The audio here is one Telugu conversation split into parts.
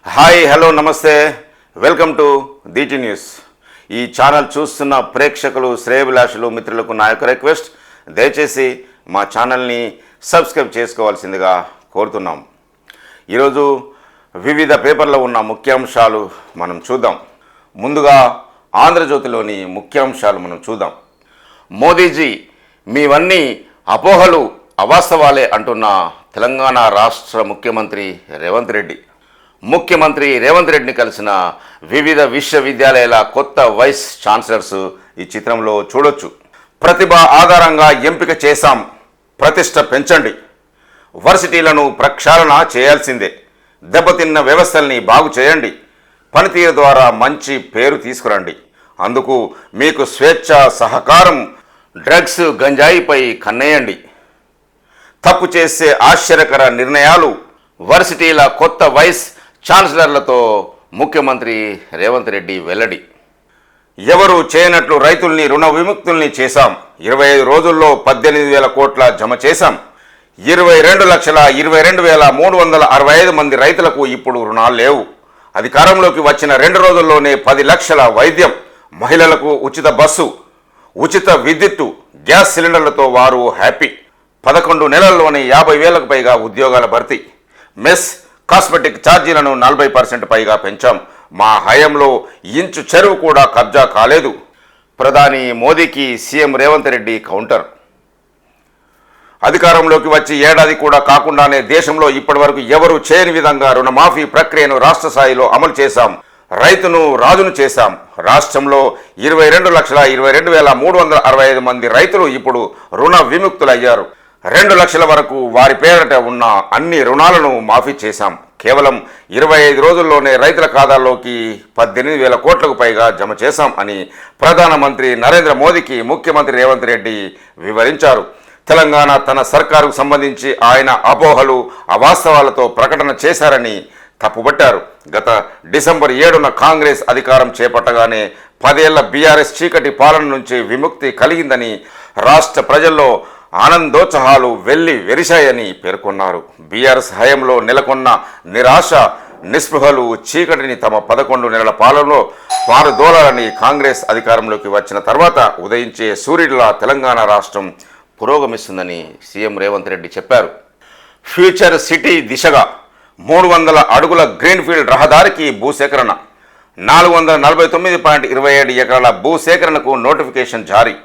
హాయ్ హలో నమస్తే వెల్కమ్ టు DT న్యూస్. ఈ ఛానల్ చూస్తున్న ప్రేక్షకులు శ్రేయభిలాషులు మిత్రులకు నా యొక్క రిక్వెస్ట్, దయచేసి మా ఛానల్ని సబ్స్క్రైబ్ చేసుకోవాల్సిందిగా కోరుతున్నాం. ఈరోజు వివిధ పేపర్లో ఉన్న ముఖ్యాంశాలు మనం చూద్దాం. ముందుగా ఆంధ్రజ్యోతిలోని ముఖ్యాంశాలు మనం చూద్దాం. మోదీజీ మీవన్నీ అపోహలు అవాస్తవాలే అంటున్న తెలంగాణ రాష్ట్ర ముఖ్యమంత్రి రేవంత్ రెడ్డి. ముఖ్యమంత్రి రేవంత్ రెడ్డిని కలిసిన వివిధ విశ్వవిద్యాలయాల కొత్త వైస్ ఛాన్సలర్స్ ఈ చిత్రంలో చూడొచ్చు. ప్రతిభ ఆధారంగా ఎంపిక చేశాం, ప్రతిష్ట పెంచండి, వర్సిటీలను ప్రక్షాళన చేయాల్సిందే, దెబ్బతిన్న వ్యవస్థల్ని బాగు చేయండి, పనితీరు ద్వారా మంచి పేరు తీసుకురండి, అందుకు మీకు స్వేచ్ఛ సహకారం, డ్రగ్స్ గంజాయిపై కన్నేయండి, తప్పు చేసే ఆశ్చర్యకర నిర్ణయాలు, వర్సిటీల కొత్త వైస్ ఛాన్సలర్లతో ముఖ్యమంత్రి రేవంత్ రెడ్డి వెల్లడి. ఎవరు చేయనట్లు రైతుల్ని రుణ విముక్తుల్ని చేశాం, 25 రోజుల్లో 18,000 కోట్ల జమ చేశాం, 22,22,365 మంది రైతులకు ఇప్పుడు రుణాలు లేవు, అధికారంలోకి వచ్చిన 2 రోజుల్లోనే 10 లక్షల వైద్యం, మహిళలకు ఉచిత బస్సు, ఉచిత విద్యుత్తు, గ్యాస్ సిలిండర్లతో వారు హ్యాపీ, 11 నెలల్లోనే 50,000కు పైగా ఉద్యోగాల భర్తీ, మెస్ కాస్మెటిక్ ఛార్జీలను 40% పైగా పెంచాం, మా హయాంలో ఇంచు చెరువు కూడా కబ్జా కాలేదు. ప్రధాని మోదీకి సీఎం రేవంత్ రెడ్డి కౌంటర్. అధికారంలోకి వచ్చి ఏడాది కూడా కాకుండానే దేశంలో ఇప్పటివరకు ఎవరూ చేయని విధంగా రుణమాఫీ ప్రక్రియను రాష్ట్ర స్థాయిలో అమలు చేశాం, రైతును రాజును చేశాం. రాష్ట్రంలో 22,22,365 మంది రైతులు ఇప్పుడు రుణ విముక్తులయ్యారు. 2 లక్షల వరకు వారి పేరిట ఉన్న అన్ని రుణాలను మాఫీ చేశాం. కేవలం 25 రోజుల్లోనే రైతుల ఖాతాల్లోకి 18,000 కోట్లకు పైగా జమ చేశాం అని ప్రధానమంత్రి నరేంద్ర మోదీకి ముఖ్యమంత్రి రేవంత్ రెడ్డి వివరించారు. తెలంగాణ తన సర్కారుకు సంబంధించి ఆయన అపోహలు అవాస్తవాలతో ప్రకటన చేశారని తప్పుబట్టారు. గత డిసెంబర్ 7న కాంగ్రెస్ అధికారం చేపట్టగానే 10 ఏళ్ల బీఆర్ఎస్ చీకటి పాలన నుంచి విముక్తి కలిగిందని, రాష్ట్ర ప్రజల్లో ఆనందోత్సాహాలు వెళ్లి వెరిశాయని పేర్కొన్నారు. బీఆర్ఎస్ హయాంలో నెలకొన్న నిరాశ నిస్పృహలు చీకటిని తమ 11 నెలల పాలనలో పారదోలాలని కాంగ్రెస్ అధికారంలోకి వచ్చిన తర్వాత ఉదయించే సూర్యుడిలా తెలంగాణ రాష్ట్రం పురోగమిస్తుందని సీఎం రేవంత్ రెడ్డి చెప్పారు. ఫ్యూచర్ సిటీ దిశగా 300 అడుగుల గ్రీన్ఫీల్డ్ రహదారికి భూసేకరణ, 449.27 ఎకరాల భూసేకరణకు నోటిఫికేషన్ జారీ,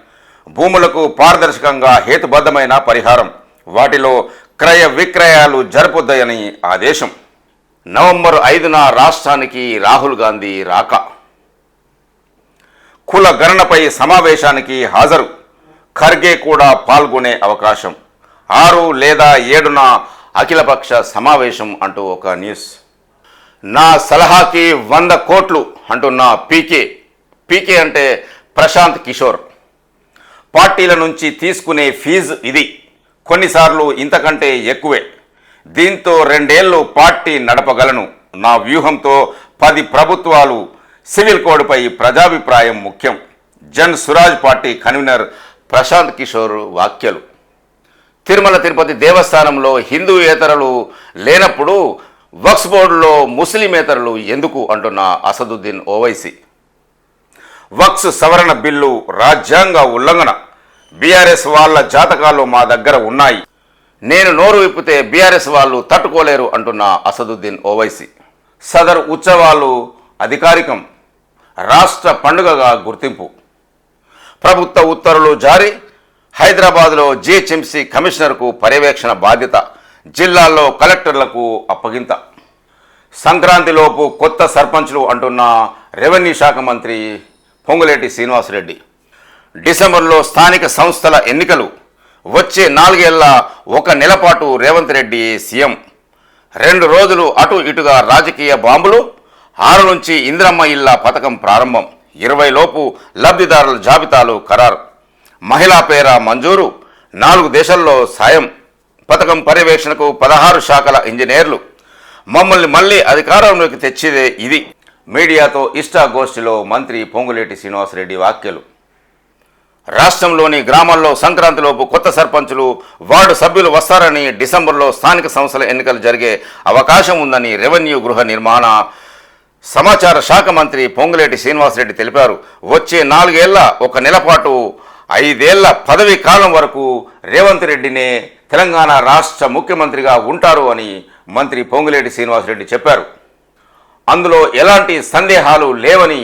భూములకు పారదర్శకంగా హేతుబద్ధమైన పరిహారం, వాటిలో క్రయ విక్రయాలు జరపొద్దని ఆదేశం. నవంబర్ 5న రాష్ట్రానికి రాహుల్ గాంధీ రాక, కుల గణనపై సమావేశానికి హాజరు, ఖర్గే కూడా పాల్గొనే అవకాశం, 6 లేదా 7న అఖిలపక్ష సమావేశం అంటూ ఒక న్యూస్. నా సలహాకి 100 కోట్లు అంటున్న పీకే అంటే ప్రశాంత్ కిషోర్. పార్టీల నుంచి తీసుకునే ఫీజు ఇది, కొన్నిసార్లు ఇంతకంటే ఎక్కువే. దీంతో 2 ఏళ్ళు పార్టీ నడపగలను, నా వ్యూహంతో 10 ప్రభుత్వాలు, సివిల్ కోడ్పై ప్రజాభిప్రాయం ముఖ్యం. జన్ సురాజ్ పార్టీ కన్వీనర్ ప్రశాంత్ కిషోర్ వ్యాఖ్యలు. తిరుమల తిరుపతి దేవస్థానంలో హిందూయేతరులు లేనప్పుడు వక్ఫ్ బోర్డులో ముస్లిమేతరులు ఎందుకు అంటున్న అసదుద్దీన్ ఓవైసీ. వక్ఫ్ సవరణ బిల్లు రాజ్యాంగ ఉల్లంఘన, బీఆర్ఎస్ వాళ్ళ జాతకాలు మా దగ్గర ఉన్నాయి, నేను నోరు విప్పితే బీఆర్ఎస్ వాళ్ళు తట్టుకోలేరు అంటున్న అసదుద్దీన్ ఓవైసీ. సదర్ ఉత్సవాలు అధికారికం, రాష్ట్ర పండుగగా గుర్తింపు, ప్రభుత్వ ఉత్తర్వులు జారీ, హైదరాబాద్లో జీహెచ్ఎంసీ కమిషనర్కు పర్యవేక్షణ బాధ్యత, జిల్లాల్లో కలెక్టర్లకు అప్పగింత. సంక్రాంతిలోపు కొత్త సర్పంచ్లు అంటున్న రెవెన్యూ శాఖ మంత్రి పొంగులేటి శ్రీనివాసరెడ్డి. డిసెంబర్లో స్థానిక సంస్థల ఎన్నికలు, వచ్చే 4 ఏళ్ల 1 నెల పాటు రేవంత్ రెడ్డి సీఎం. 2 రోజులు అటు ఇటుగా రాజకీయ బాంబులు, 6 నుంచి ఇందిరమ్మ ఇళ్ల పథకం ప్రారంభం, 20 లోపు లబ్ధిదారుల జాబితాలు ఖరారు, మహిళా పేర మంజూరు, 4 దేశాల్లో సాయం, పథకం పర్యవేక్షణకు 16 శాఖల ఇంజనీర్లు, మమ్మల్ని మళ్ళీ అధికారంలోకి తెచ్చేదే ఇది. మీడియాతో ఇష్టాగోష్ఠిలో మంత్రి పొంగులేటి శ్రీనివాసరెడ్డి వ్యాఖ్యలు. రాష్ట్రంలోని గ్రామాల్లో సంక్రాంతిలోపు కొత్త సర్పంచులు, వార్డు సభ్యులు వస్తారని, డిసెంబర్లో స్థానిక సంస్థల ఎన్నికలు జరిగే అవకాశం ఉందని రెవెన్యూ, గృహ నిర్మాణ, సమాచార శాఖ మంత్రి పొంగులేటి శ్రీనివాసరెడ్డి తెలిపారు. వచ్చే 4 ఏళ్ల 1 నెల పాటు 5 ఏళ్ల పదవీ కాలం వరకు రేవంత్ రెడ్డినే తెలంగాణ రాష్ట్ర ముఖ్యమంత్రిగా ఉంటారు అని మంత్రి పొంగులేటి శ్రీనివాసరెడ్డి చెప్పారు. అందులో ఎలాంటి సందేహాలు లేవని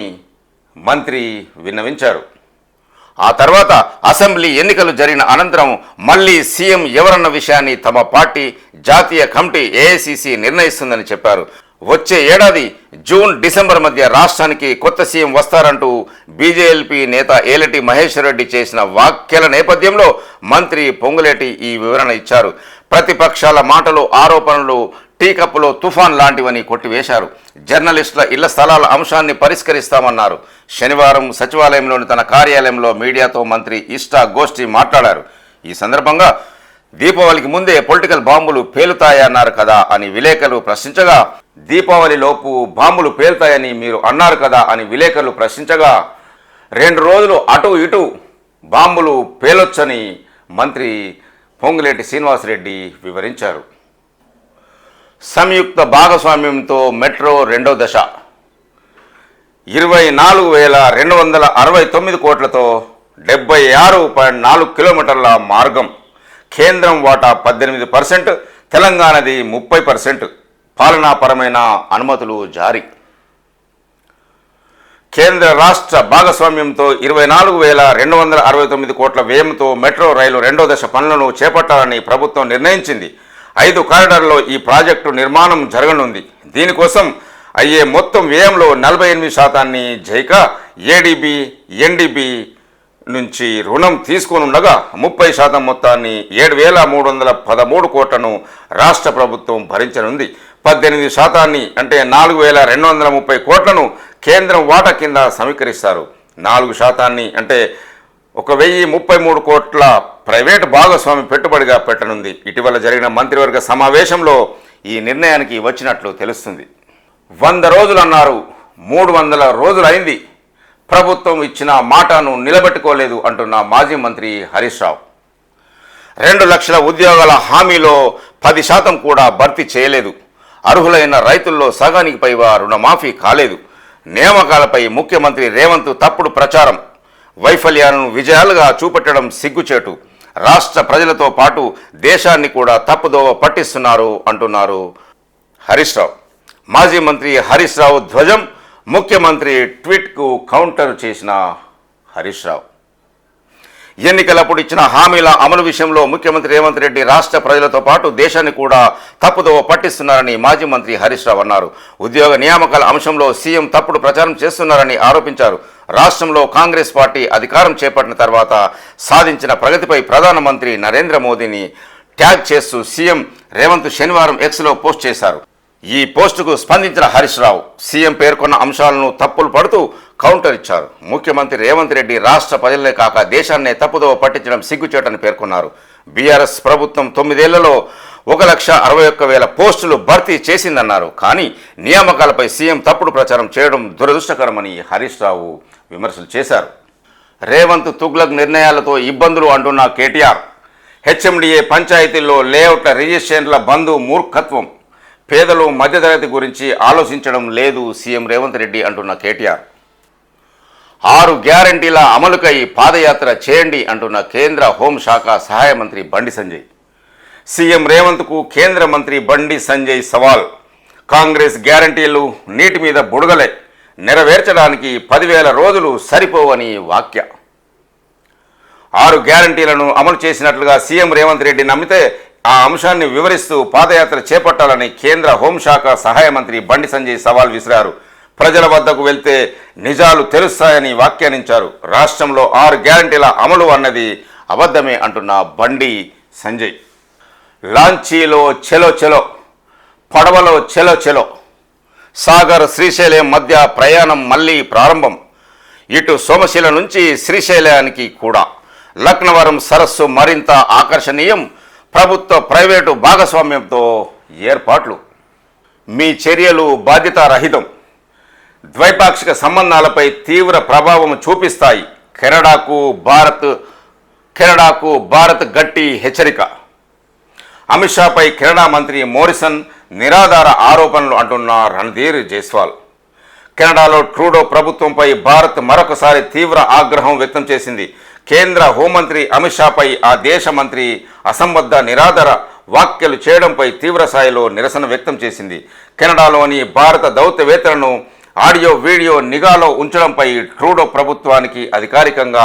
మంత్రి విన్నవించారు. ఆ తర్వాత అసెంబ్లీ ఎన్నికలు జరిగిన అనంతరం మళ్లీ సీఎం ఎవరన్న విషయాన్ని తమ పార్టీ జాతీయ కమిటీ ఏఐసీసీ నిర్ణయిస్తుందని చెప్పారు. వచ్చే ఏడాది జూన్, డిసెంబర్ మధ్య రాష్ట్రానికి కొత్త సీఎం వస్తారంటూ బీజేఎల్పీ నేత ఏలటి మహేశ్వర్ రెడ్డి చేసిన వ్యాఖ్యల నేపథ్యంలో మంత్రి పొంగులేటి ఈ వివరణ ఇచ్చారు. ప్రతిపక్షాల మాటలు, ఆరోపణలు టీ కప్పులో తుఫాన్ లాంటివని కొట్టివేశారు. జర్నలిస్టుల ఇళ్ల స్థలాల అంశాన్ని పరిష్కరిస్తామన్నారు. శనివారం సచివాలయంలోని తన కార్యాలయంలో మీడియాతో మంత్రి ఇష్టా గోష్ఠి మాట్లాడారు. ఈ సందర్భంగా దీపావళికి ముందే పొలిటికల్ బాంబులు పేలుతాయన్నారు కదా అని విలేకరులు ప్రశ్నించగా, దీపావళిలోపు బాంబులు పేలుతాయని మీరు అన్నారు కదా అని విలేకరులు ప్రశ్నించగా, 2 రోజులు అటు ఇటు బాంబులు పేలొచ్చని మంత్రి పొంగులేటి శ్రీనివాసరెడ్డి వివరించారు. సంయుక్త భాగస్వామ్యంతో మెట్రో 2వ దశ 24,269 కోట్లతో 76.4 కిలోమీటర్ల మార్గం. కేంద్రం వాటా 18%, తెలంగాణది 30%. పాలనాపరమైన అనుమతులు జారీ. కేంద్ర రాష్ట్ర భాగస్వామ్యంతో 24,269 కోట్ల వ్యయంతో మెట్రో రైలు 2వ దశ పనులను చేపట్టాలని ప్రభుత్వం నిర్ణయించింది. 5 కారిడార్లో ఈ ప్రాజెక్టు నిర్మాణం జరగనుంది. దీనికోసం అయ్యే మొత్తం వ్యయంలో 48% జైకా, ఏడీబీ, ఎన్డీబీ నుంచి రుణం తీసుకోనుండగా 30% మొత్తాన్ని 7,313 కోట్లను రాష్ట్ర ప్రభుత్వం భరించనుంది. 18% అంటే 4,230 కోట్లను కేంద్రం వాటా కింద సమీకరిస్తారు. 4% అంటే 1,033 కోట్ల ప్రైవేటు భాగస్వామి పెట్టుబడిగా పెట్టనుంది. ఇటీవల జరిగిన మంత్రివర్గ సమావేశంలో ఈ నిర్ణయానికి వచ్చినట్లు తెలుస్తుంది. 100 రోజులు అన్నారు, 300 రోజులైంది. ప్రభుత్వం ఇచ్చిన మాటను నిలబెట్టుకోలేదు అంటున్న మాజీ మంత్రి హరీష్ రావు. 2 లక్షల ఉద్యోగాల హామీలో 10% కూడా భర్తీ చేయలేదు. అర్హులైన రైతుల్లో సగానికి పైగా రుణమాఫీ కాలేదు. నియామకాలపై ముఖ్యమంత్రి రేవంత్ తప్పుడు ప్రచారం, వైఫల్యాలను విజయాలుగా చూపెట్టడం సిగ్గుచేటు. రాష్ట్ర ప్రజలతో పాటు దేశాన్ని కూడా తప్పుదోవ పట్టిస్తున్నారు అంటున్నారు హరీష్ రావు. మాజీ మంత్రి హరీష్ రావు ధ్వజం, ముఖ్యమంత్రి ట్వీట్కు కౌంటర్ చేసిన హరీష్ రావు. ఎన్నికలప్పుడు ఇచ్చిన హామీల అమలు విషయంలో ముఖ్యమంత్రి రేవంత్ రెడ్డి రాష్ట్ర ప్రజలతో పాటు దేశాన్ని కూడా తప్పుదోవ పట్టిస్తున్నారని మాజీ మంత్రి హరీష్ రావు అన్నారు. ఉద్యోగ నియామకాల అంశంలో సీఎం తప్పుడు ప్రచారం చేస్తున్నారని ఆరోపించారు. రాష్ట్రంలో కాంగ్రెస్ పార్టీ అధికారం చేపట్టిన తర్వాత సాధించిన ప్రగతిపై ప్రధానమంత్రి నరేంద్ర మోదీని ట్యాగ్ చేస్తూ సీఎం రేవంత్ శనివారం ఎక్స్లో పోస్ట్ చేశారు. ఈ పోస్టుకు స్పందించిన హరీష్ రావు సీఎం పేర్కొన్న అంశాలను తప్పులు పడుతూ కౌంటర్ ఇచ్చారు. ముఖ్యమంత్రి రేవంత్ రెడ్డి రాష్ట్ర ప్రజలనే కాక దేశాన్నే తప్పుదోవ పట్టించడం సిగ్గుచేటని పేర్కొన్నారు. బీఆర్ఎస్ ప్రభుత్వం 9 ఏళ్లలో 1,61,000 పోస్టులు భర్తీ చేసిందన్నారు. కానీ నియామకాలపై సీఎం తప్పుడు ప్రచారం చేయడం దురదృష్టకరమని హరీష్ రావు విమర్శలు చేశారు. రేవంత్ తుగ్లక్ నిర్ణయాలతో ఇబ్బందులు అంటున్న కేటీఆర్, హెచ్ఎండిఏ పంచాయతీల్లో లేఅవుట్ల రిజిస్ట్రేషన్ల బంధు మూర్ఖత్వం, పేదలు మధ్యతరగతి గురించి ఆలోచించడం లేదు సీఎం రేవంత్ రెడ్డి అంటున్న కేటీఆర్, 6 గ్యారంటీల అమలుకై పాదయాత్ర చేయండి అంటున్న కేంద్ర హోంశాఖ సహాయ మంత్రి బండి సంజయ్. సీఎం రేవంత్కు కేంద్ర మంత్రి బండి సంజయ్ సవాల్, కాంగ్రెస్ గ్యారంటీలు నీటి మీద బుడగలే, నెరవేర్చడానికి 10,000 రోజులు సరిపోవని వ్యాఖ్య. 6 గ్యారంటీలను అమలు చేసినట్లుగా సీఎం రేవంత్ రెడ్డి నమ్మితే ఆ అంశాన్ని వివరిస్తూ పాదయాత్ర చేపట్టాలని కేంద్ర హోంశాఖ సహాయ మంత్రి బండి సంజయ్ సవాల్ విసిరారు. ప్రజల వద్దకు వెళ్తే నిజాలు తెలుస్తాయని వ్యాఖ్యానించారు. రాష్ట్రంలో 6 గ్యారంటీల అమలు అన్నది అబద్ధమే అంటున్న బండి సంజయ్. లాంచీలో చెలో చెలో, పడవలో చెలో చెలో, సాగర్ శ్రీశైలం మధ్య ప్రయాణం మళ్లీ ప్రారంభం. ఇటు సోమశిల నుంచి శ్రీశైలానికి కూడా. లక్నవరం సరస్సు మరింత ఆకర్షణీయం, ప్రభుత్వ ప్రైవేటు భాగస్వామ్యంతో ఏర్పాట్లు. మీ చర్యలు బాధ్యతారహితం, ద్వైపాక్షిక సంబంధాలపై తీవ్ర ప్రభావం చూపిస్తాయి. కెనడాకు భారత్ గట్టి హెచ్చరిక. అమిత్ షాపై కెనడా మంత్రి మోరిసన్ నిరాధార ఆరోపణలు అంటున్న రణధీర్ జైస్వాల్. కెనడాలో ట్రూడో ప్రభుత్వంపై భారత్ మరొకసారి తీవ్ర ఆగ్రహం వ్యక్తం చేసింది. కేంద్ర హోంమంత్రి అమిత్ షాపై ఆ దేశ మంత్రి అసంబద్ధ నిరాధార వ్యాఖ్యలు చేయడంపై తీవ్ర స్థాయిలో నిరసన వ్యక్తం చేసింది. కెనడాలోని భారత దౌత్యవేత్తలను ఆడియో వీడియో నిఘాలో ఉంచడంపై ట్రూడో ప్రభుత్వానికి అధికారికంగా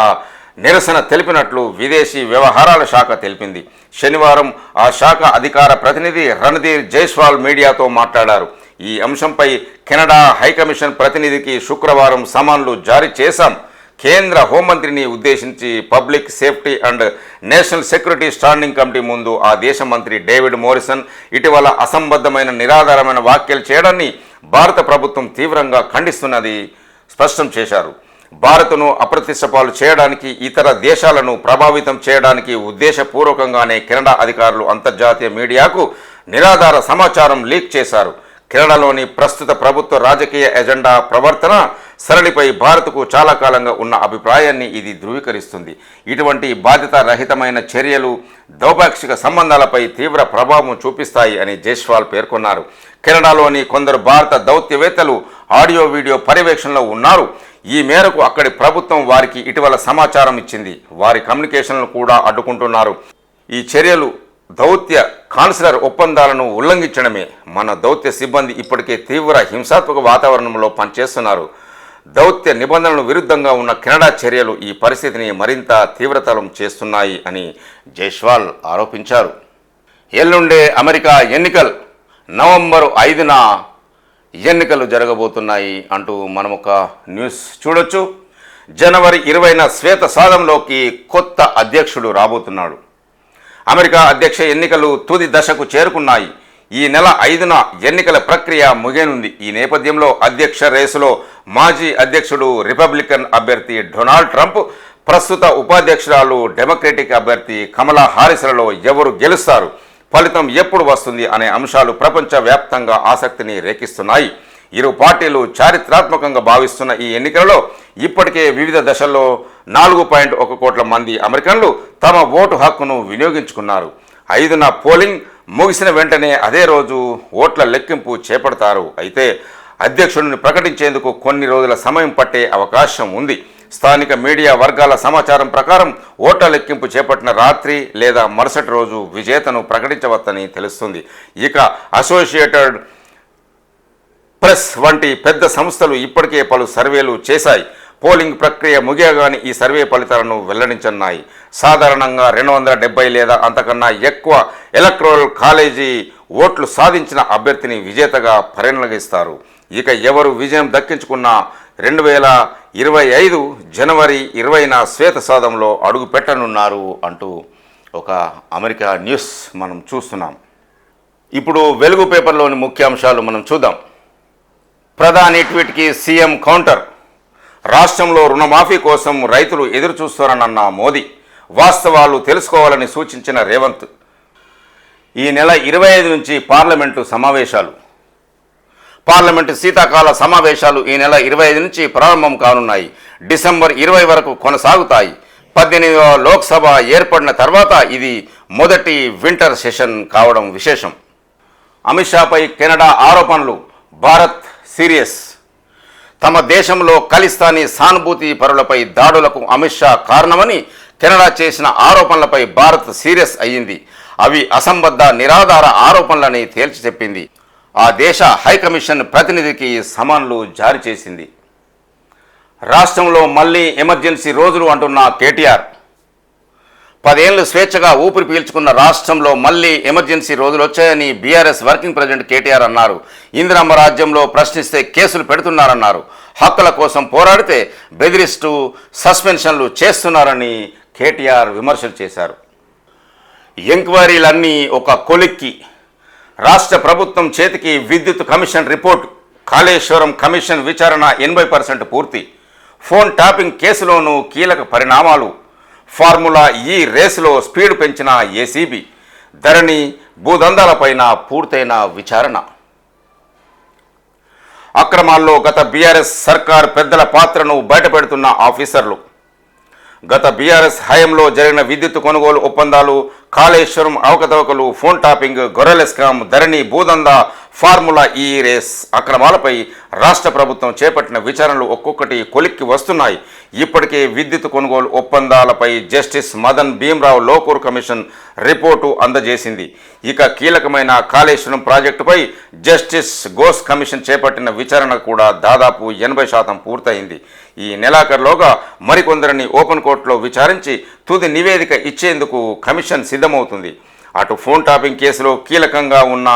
నిరసన తెలిపినట్లు విదేశీ వ్యవహారాల శాఖ తెలిపింది. శనివారం ఆ శాఖ అధికార ప్రతినిధి రణధీర్ జైస్వాల్ మీడియాతో మాట్లాడారు. ఈ అంశంపై కెనడా హైకమిషన్ ప్రతినిధికి శుక్రవారం సమన్లు జారీ చేశాం. కేంద్ర హోంమంత్రిని ఉద్దేశించి public safety and national security standing committee ముందు ఆ దేశ మంత్రి డేవిడ్ మోరిసన్ ఇటీవల అసంబద్ధమైన నిరాధారమైన వ్యాఖ్యలు చేయడాన్ని భారత ప్రభుత్వం తీవ్రంగా ఖండిస్తున్నది స్పష్టం చేశారు. భారత్ను అప్రతిష్టపాలు చేయడానికి, ఇతర దేశాలను ప్రభావితం చేయడానికి ఉద్దేశపూర్వకంగానే కెనడా అధికారులు అంతర్జాతీయ మీడియాకు నిరాధార సమాచారం లీక్ చేశారు. కెనడాలోని ప్రస్తుత ప్రభుత్వ రాజకీయ ఎజెండా ప్రవర్తన సరళిపై భారత్కు చాలా కాలంగా ఉన్న అభిప్రాయాన్ని ఇది ధృవీకరిస్తుంది. ఇటువంటి బాధ్యతారహితమైన చర్యలు ద్వైపాక్షిక సంబంధాలపై తీవ్ర ప్రభావం చూపిస్తాయి అని జైస్వాల్ పేర్కొన్నారు. కెనడాలోని కొందరు భారత దౌత్యవేత్తలు ఆడియో వీడియో పర్యవేక్షణలో ఉన్నారు. ఈ మేరకు అక్కడి ప్రభుత్వం వారికి ఇటీవల సమాచారం ఇచ్చింది. వారి కమ్యూనికేషన్లను కూడా అడ్డుకుంటున్నారు. ఈ చర్యలు దౌత్య కాన్సులర్ ఒప్పందాలను ఉల్లంఘించడమే. మన దౌత్య సిబ్బంది ఇప్పటికే తీవ్ర హింసాత్మక వాతావరణంలో పనిచేస్తున్నారు. దౌత్య నిబంధనలకు విరుద్ధంగా ఉన్న కెనడా చర్యలు ఈ పరిస్థితిని మరింత తీవ్రతరం చేస్తున్నాయి అని జైస్వాల్ ఆరోపించారు. ఎల్లుండే అమెరికా ఎన్నికలు, నవంబరు 5న ఎన్నికలు జరగబోతున్నాయి అంటూ మనం ఒక న్యూస్ చూడొచ్చు. జనవరి 20న శ్వేత సౌధంలోకి కొత్త అధ్యక్షుడు రాబోతున్నాడు. అమెరికా అధ్యక్ష ఎన్నికలు తుది దశకు చేరుకున్నాయి. ఈ నెల 5న ఎన్నికల ప్రక్రియ ముగియనుంది. ఈ నేపథ్యంలో అధ్యక్ష రేసులో మాజీ అధ్యక్షుడు రిపబ్లికన్ అభ్యర్థి డొనాల్డ్ ట్రంప్, ప్రస్తుత ఉపాధ్యక్షురాలు డెమోక్రటిక్ అభ్యర్థి కమలా హారిస్లలో ఎవరు గెలుస్తారు, ఫలితం ఎప్పుడు వస్తుంది అనే అంశాలు ప్రపంచవ్యాప్తంగా ఆసక్తిని రేకిస్తున్నాయి. ఇరు పార్టీలు చారిత్రాత్మకంగా భావిస్తున్న ఈ ఎన్నికలలో ఇప్పటికే వివిధ దశల్లో 4.1 కోట్ల మంది అమెరికన్లు తమ ఓటు హక్కును వినియోగించుకున్నారు. 5న పోలింగ్ ముగిసిన వెంటనే అదే రోజు ఓట్ల లెక్కింపు చేపడతారు. అయితే అధ్యక్షుడిని ప్రకటించేందుకు కొన్ని రోజుల సమయం పట్టే అవకాశం ఉంది. స్థానిక మీడియా వర్గాల సమాచారం ప్రకారం ఓట్ల లెక్కింపు చేపట్టిన రాత్రి లేదా మరుసటి రోజు విజేతను ప్రకటించవచ్చని తెలుస్తుంది. ఇక అసోసియేటెడ్ ప్రెస్ వంటి పెద్ద సంస్థలు ఇప్పటికే పలు సర్వేలు చేశాయి. పోలింగ్ ప్రక్రియ ముగియగానే ఈ సర్వే ఫలితాలను వెల్లడించనున్నాయి. సాధారణంగా 270 లేదా అంతకన్నా ఎక్కువ ఎలక్టోరల్ కాలేజీ ఓట్లు సాధించిన అభ్యర్థిని విజేతగా పరిగణిస్తారు. ఇక ఎవరు విజయం దక్కించుకున్న 2025 జనవరి 20న శ్వేత సౌధంలో అడుగు పెట్టనున్నారు అంటూ ఒక అమెరికా న్యూస్ మనం చూస్తున్నాం. ఇప్పుడు వెలుగు పేపర్లోని ముఖ్యాంశాలు మనం చూద్దాం. ప్రధాని ట్వీట్కి సీఎం కౌంటర్. రాష్ట్రంలో రుణమాఫీ కోసం రైతులు ఎదురు చూస్తారన్న మోదీ, వాస్తవాలు తెలుసుకోవాలని సూచించిన రేవంత్. ఈ నెల 25 నుంచి పార్లమెంటు శీతాకాల సమావేశాలు ఈ నెల 25 నుంచి ప్రారంభం కానున్నాయి. డిసెంబర్ 20 వరకు కొనసాగుతాయి. 18వ లోక్సభ ఏర్పడిన తర్వాత ఇది మొదటి వింటర్ సెషన్ కావడం విశేషం. అమిత్ షాపై కెనడా ఆరోపణలు. భారత్ సీరియస్. తమ దేశంలో ఖలిస్తానీ సానుభూతి పరులపై దాడులకు అమిత్ షా కారణమని కెనడా చేసిన ఆరోపణలపై భారత్ సీరియస్ అయ్యింది. అవి అసంబద్ధ నిరాధార ఆరోపణలని తేల్చి చెప్పింది. ఆ దేశ హైకమిషన్ ప్రతినిధికి సమన్లు జారీ చేసింది. రాష్ట్రంలో మళ్ళీ ఎమర్జెన్సీ రోజులు అంటున్న కేటీఆర్. 10 ఏళ్లు స్వేచ్ఛగా ఊపిరి పీల్చుకున్న రాష్ట్రంలో మళ్ళీ ఎమర్జెన్సీ రోజులు వచ్చాయని బీఆర్ఎస్ వర్కింగ్ ప్రెసిడెంట్ కేటీఆర్ అన్నారు. ఇందిరమ్మ రాజ్యంలో ప్రశ్నిస్తే కేసులు పెడుతున్నారన్నారు. హక్కుల కోసం పోరాడితే బెదిరిస్తూ సస్పెన్షన్లు చేస్తున్నారని కేటీఆర్ విమర్శలు చేశారు. ఎంక్వైరీలన్నీ ఒక కొలిక్కి. రాష్ట్ర ప్రభుత్వం చేతికి విద్యుత్ కమిషన్ రిపోర్టు. కాళేశ్వరం కమిషన్ విచారణ 80% పూర్తి. ఫోన్ ట్యాపింగ్ కేసులోనూ కీలక పరిణామాలు. ఫార్ములా ఈ రేసులో స్పీడ్ పెంచిన ఏసీబీ. ధరణి భూదందాలపైన పూర్తయిన విచారణ. అక్రమాల్లో గత బీఆర్ఎస్ సర్కార్ పెద్దల పాత్రను బయటపెడుతున్న ఆఫీసర్లు. గత బీఆర్ఎస్ హయాంలో జరిగిన విద్యుత్ కొనుగోలు ఒప్పందాలు, కాళేశ్వరం అవకతవకలు, ఫోన్ టాపింగ్, గొర్రెల స్కామ్, ధరణి, భూదందా, ఫార్ములా ఈ రేస్ అక్రమాలపై రాష్ట్ర ప్రభుత్వం చేపట్టిన విచారణలు ఒక్కొక్కటి కొలిక్కి వస్తున్నాయి. ఇప్పటికే విద్యుత్ కొనుగోలు ఒప్పందాలపై justice Madan Bhimrao Lokur commission report అందజేసింది. ఇక కీలకమైన కాళేశ్వరం ప్రాజెక్టుపై జస్టిస్ ఘోష్ కమిషన్ చేపట్టిన విచారణ కూడా దాదాపు 80% పూర్తయింది. ఈ నెలాఖరులోగా మరికొందరిని ఓపెన్ కోర్టులో విచారించి తుది నివేదిక ఇచ్చేందుకు కమిషన్ సిద్ధమవుతుంది. అటు ఫోన్ టాపింగ్ కేసులో కీలకంగా ఉన్న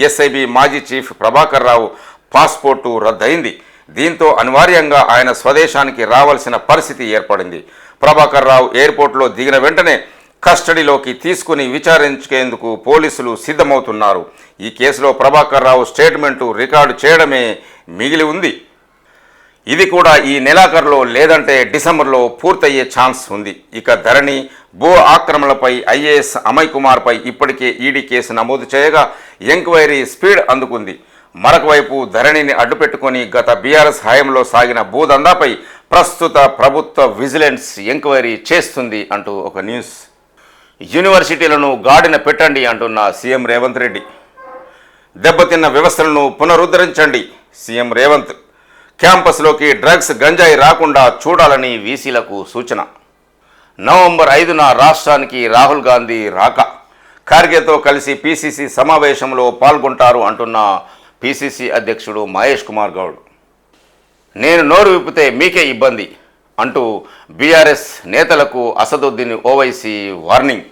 ఎస్ఐబి మాజీ చీఫ్ ప్రభాకర్ రావు పాస్పోర్టు రద్దయింది. దీంతో అనివార్యంగా ఆయన స్వదేశానికి రావాల్సిన పరిస్థితి ఏర్పడింది. ప్రభాకర్ రావు ఎయిర్పోర్ట్లో దిగిన వెంటనే కస్టడీలోకి తీసుకుని విచారించేందుకు పోలీసులు సిద్ధమవుతున్నారు. ఈ కేసులో ప్రభాకర్ రావు స్టేట్మెంటు రికార్డు చేయడమే మిగిలి ఉంది. ఇది కూడా ఈ నెలాఖరులో లేదంటే డిసెంబర్లో పూర్తయ్యే ఛాన్స్ ఉంది. ఇక ధరణి, భూ ఆక్రమణలపై ఐఏఎస్ అమయ్ కుమార్పై ఇప్పటికే ఈడీ కేసు నమోదు చేయగా ఎంక్వైరీ స్పీడ్ అందుకుంది. మరొక వైపు ధరణిని అడ్డుపెట్టుకొని గత బీఆర్ఎస్ హయాంలో సాగిన భూదందాపై ప్రస్తుత ప్రభుత్వ విజిలెన్స్ ఎంక్వైరీ చేస్తుంది అంటూ ఒక న్యూస్. యూనివర్సిటీలను గాడిన పెట్టండి అంటున్న సీఎం రేవంత్ రెడ్డి. దెబ్బతిన్న వ్యవస్థలను పునరుద్ధరించండి సీఎం రేవంత్. క్యాంపస్లోకి డ్రగ్స్, గంజాయి రాకుండా చూడాలని వీసీలకు సూచన. నవంబర్ 5న రాష్ట్రానికి రాహుల్ గాంధీ రాక, ఖార్గేతో కలిసి పీసీసీ సమావేశంలో పాల్గొంటారు అంటున్న పీసీసీ అధ్యక్షుడు మహేష్ కుమార్ గౌడ్. నేను నోరు విప్పితే మీకే ఇబ్బంది అంటూ బీఆర్ఎస్ నేతలకు అసదుద్దీన్ ఓవైసీ వార్నింగ్.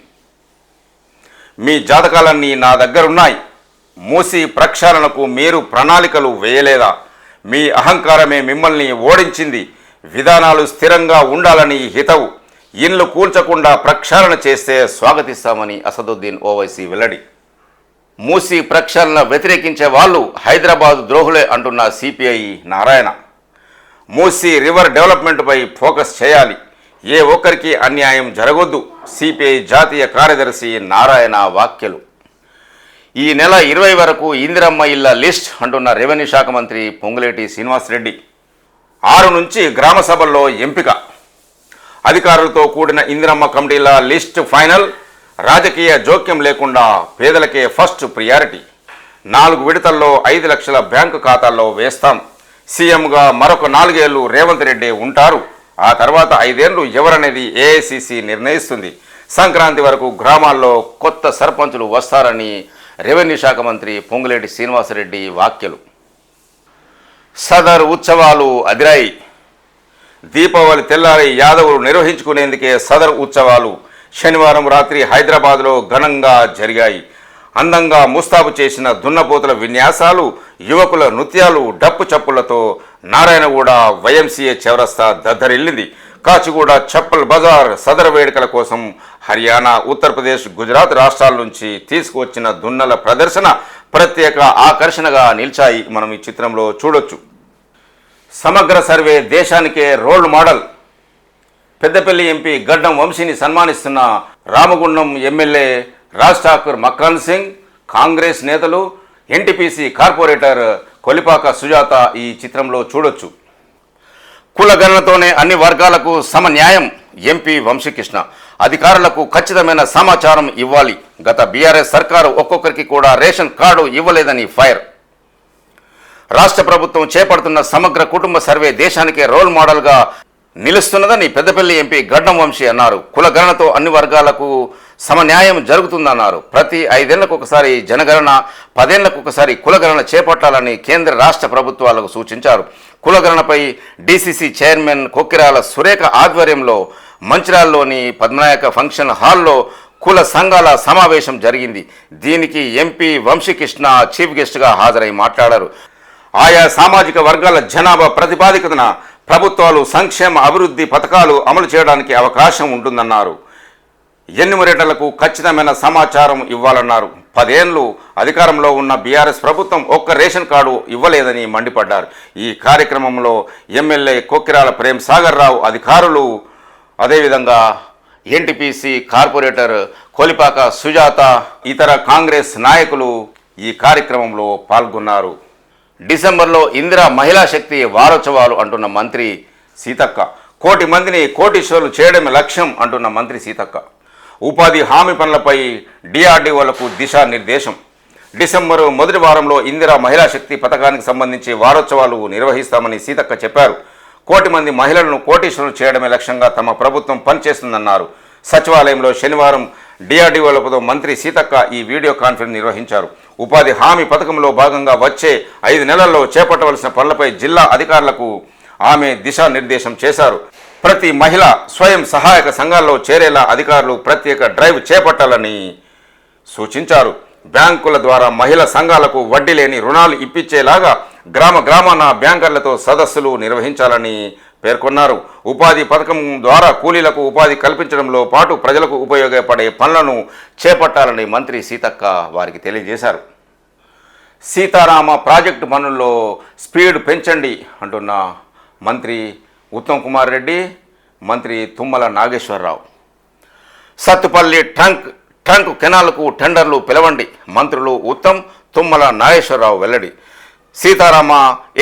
మీ జాతకాలన్నీ నా దగ్గరున్నాయి. మూసీ ప్రక్షాళనకు మీరు ప్రణాళికలు వేయలేదా? మీ అహంకారమే మిమ్మల్ని ఓడించింది. విధానాలు స్థిరంగా ఉండాలని హితవు. ఇల్లు కూల్చకుండా ప్రక్షాళన చేస్తే స్వాగతిస్తామని అసదుద్దీన్ ఓవైసీ వెల్లడి. మూసీ ప్రక్షాళన వ్యతిరేకించే వాళ్ళు హైదరాబాద్ ద్రోహులే అంటున్న సిపిఐ నారాయణ. మూసీ రివర్ డెవలప్మెంట్పై ఫోకస్ చేయాలి. ఏ ఒక్కరికి అన్యాయం జరగొద్దు సిపిఐ జాతీయ కార్యదర్శి నారాయణ వ్యాఖ్యలు. ఈ నెల 20 వరకు ఇందిరమ్మ ఇళ్ల లిస్ట్ అంటున్న రెవెన్యూ శాఖ మంత్రి పొంగులేటి శ్రీనివాసరెడ్డి. 6 నుంచి గ్రామ సభల్లో ఎంపిక. అధికారులతో కూడిన ఇందిరమ్మ కమిటీల లిస్ట్ ఫైనల్. రాజకీయ జోక్యం లేకుండా పేదలకే ఫస్ట్ ప్రియారిటీ. 4 విడతల్లో 5 లక్షల బ్యాంకు ఖాతాల్లో వేస్తాం. సీఎంగా మరొక 4 ఏళ్లు రేవంత్ రెడ్డి ఉంటారు. ఆ తర్వాత 5 ఏళ్లు ఎవరనేది ఏఐసిసి నిర్ణయిస్తుంది. సంక్రాంతి వరకు గ్రామాల్లో కొత్త సర్పంచులు వస్తారని రెవెన్యూ శాఖ మంత్రి పొంగులేటి శ్రీనివాసరెడ్డి వ్యాఖ్యలు. సదర్ ఉత్సవాలు అదిరాయి. దీపావళి తెల్లారి యాదవులు నిర్వహించుకునేందుకే సదర్ ఉత్సవాలు శనివారం రాత్రి హైదరాబాద్లో ఘనంగా జరిగాయి. అందంగా ముస్తాబు చేసిన దున్నపోతుల విన్యాసాలు, యువకుల నృత్యాలు, డప్పు చప్పులతో నారాయణగూడ వైఎంసీఏ చౌరస్తా దద్దరిల్లింది. కాచిగూడ చప్పల్ బజార్ సదర్ వేడుకల కోసం హర్యానా, ఉత్తరప్రదేశ్, గుజరాత్ రాష్ట్రాల నుంచి తీసుకువచ్చిన దున్నల ప్రదర్శన ప్రత్యేక ఆకర్షణగా నిలిచాయి. మనం ఈ చిత్రంలో చూడొచ్చు. సమగ్ర సర్వే దేశానికే రోల్ మోడల్. పెద్దపల్లి ఎంపీ గడ్డం వంశీని సన్మానిస్తున్న రామగుండం ఎమ్మెల్యే రాజ్ ఠాకూర్ మక్రాన్ సింగ్, కాంగ్రెస్ నేతలు, ఎన్టీపీసీ కార్పొరేటర్ కొలిపాక సుజాత ఈ చిత్రంలో చూడొచ్చు. కులగణనతోనే అన్ని వర్గాలకు సమన్యాయం. ఎంపీ వంశీకృష్ణ. అధికారులకు ఖచ్చితమైన సమాచారం ఇవ్వాలి. గత బీఆర్ఎస్ సర్కారు ఒక్కొక్కరికి కూడా రేషన్ కార్డు ఇవ్వలేదని ఫైర్. రాష్ట్ర ప్రభుత్వం చేపడుతున్న సమగ్ర కుటుంబ సర్వే దేశానికే రోల్ మోడల్గా నిలుస్తున్నదని పెద్దపల్లి ఎంపీ గడ్డం వంశీ అన్నారు. కులగణనతో అన్ని వర్గాలకు సమన్యాయం జరుగుతుందన్నారు. ప్రతి 5 ఏళ్లకు ఒకసారి జనగణన, 10 ఏళ్లకు ఒకసారి కులగణన చేపట్టాలని కేంద్ర రాష్ట్ర ప్రభుత్వాలకు సూచించారు. కులగణనపై డీసీసీ చైర్మన్ కొక్కిరాల సురేఖ ఆధ్వర్యంలో మంచిర్యాలలోని పద్మనాయక ఫంక్షన్ హాల్లో కుల సంఘాల సమావేశం జరిగింది. దీనికి ఎంపీ వంశీకృష్ణ చీఫ్ గెస్ట్గా హాజరై మాట్లాడారు. ఆయా సామాజిక వర్గాల జనాభా ప్రతిపాదికన ప్రభుత్వాలు సంక్షేమ అభివృద్ధి పథకాలు అమలు చేయడానికి అవకాశం ఉంటుందన్నారు. ఎన్నిమరేటర్లకు ఖచ్చితమైన సమాచారం ఇవ్వాలన్నారు. 10 ఏళ్లు అధికారంలో ఉన్న బీఆర్ఎస్ ప్రభుత్వం ఒక్క రేషన్ కార్డు ఇవ్వలేదని మండిపడ్డారు. ఈ కార్యక్రమంలో ఎమ్మెల్యే కొక్కిరాల ప్రేమ్ సాగర్ రావు, అధికారులు, అదేవిధంగా ఎన్టీపీసీ కార్పొరేటర్ కొలిపాక సుజాత, ఇతర కాంగ్రెస్ నాయకులు ఈ కార్యక్రమంలో పాల్గొన్నారు. డిసెంబర్లో ఇందిరా మహిళా శక్తి వారోత్సవాలు అంటున్న మంత్రి సీతక్క. కోటి మందిని కోటీశ్వరులు చేయడమే లక్ష్యం అంటున్న మంత్రి సీతక్క. ఉపాధి హామీ పనులపై డిఆర్డీఓలకు దిశానిర్దేశం. డిసెంబరు మొదటి వారంలో ఇందిరా మహిళా శక్తి పథకానికి సంబంధించి వారోత్సవాలు నిర్వహిస్తామని సీతక్క చెప్పారు. కోటి మంది మహిళలను కోటీశ్వరులు చేయడమే లక్ష్యంగా తమ ప్రభుత్వం పనిచేస్తుందన్నారు. సచివాలయంలో శనివారం డిఆర్డీఓలతో మంత్రి సీతక్క ఈ వీడియో కాన్ఫరెన్స్ నిర్వహించారు. ఉపాధి హామీ పథకంలో భాగంగా వచ్చే 5 నెలల్లో చేపట్టవలసిన పనులపై జిల్లా అధికారులకు ఆమె దిశానిర్దేశం చేశారు. ప్రతి మహిళ స్వయం సహాయక సంఘాల్లో చేరేలా అధికారులు ప్రత్యేక డ్రైవ్ చేపట్టాలని సూచించారు. బ్యాంకుల ద్వారా మహిళా సంఘాలకు వడ్డీ లేని రుణాలు ఇప్పించేలాగా గ్రామాన బ్యాంకర్లతో సదస్సులు నిర్వహించాలని పేర్కొన్నారు. ఉపాధి పథకం ద్వారా కూలీలకు ఉపాధి కల్పించడంలో పాటు ప్రజలకు ఉపయోగపడే పనులను చేపట్టాలని మంత్రి సీతక్క వారికి తెలియజేశారు. సీతారామ ప్రాజెక్టు పనుల్లో స్పీడ్ పెంచండి అంటున్న మంత్రి ఉత్తమ్ కుమార్ రెడ్డి, మంత్రి తుమ్మల నాగేశ్వరరావు. సత్తుపల్లి ట్రంక్ కెనాల్కు టెండర్లు పిలవండి, మంత్రులు ఉత్తమ్, తుమ్మల నాగేశ్వరరావు వెల్లడి. సీతారామ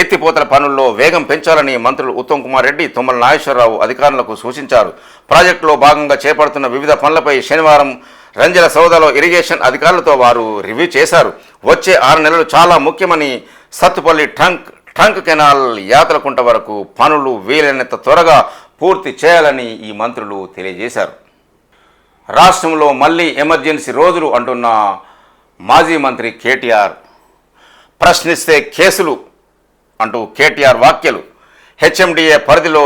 ఎత్తిపోతల పనుల్లో వేగం పెంచాలని మంత్రులు ఉత్తమ్ కుమార్ రెడ్డి, తుమ్మల నాగేశ్వరరావు అధికారులకు సూచించారు. ప్రాజెక్టులో భాగంగా చేపడుతున్న వివిధ పనులపై శనివారం రంజల సౌదాలో ఇరిగేషన్ అధికారులతో వారు రివ్యూ చేశారు. వచ్చే 6 నెలలు చాలా ముఖ్యమని, సత్తుపల్లి ట్రంక్ కెనాల్ యాత్రకుంట వరకు పనులు వీలైనంత త్వరగా పూర్తి చేయాలని ఈ మంత్రులు తెలియజేశారు. రాష్ట్రంలో మళ్ళీ ఎమర్జెన్సీ రోజులు అంటున్న మాజీ మంత్రి కేటీఆర్. ప్రశ్నిస్తే కేసులు అంటూ కేటీఆర్ వ్యాఖ్యలు. హెచ్ఎండిఏ పరిధిలో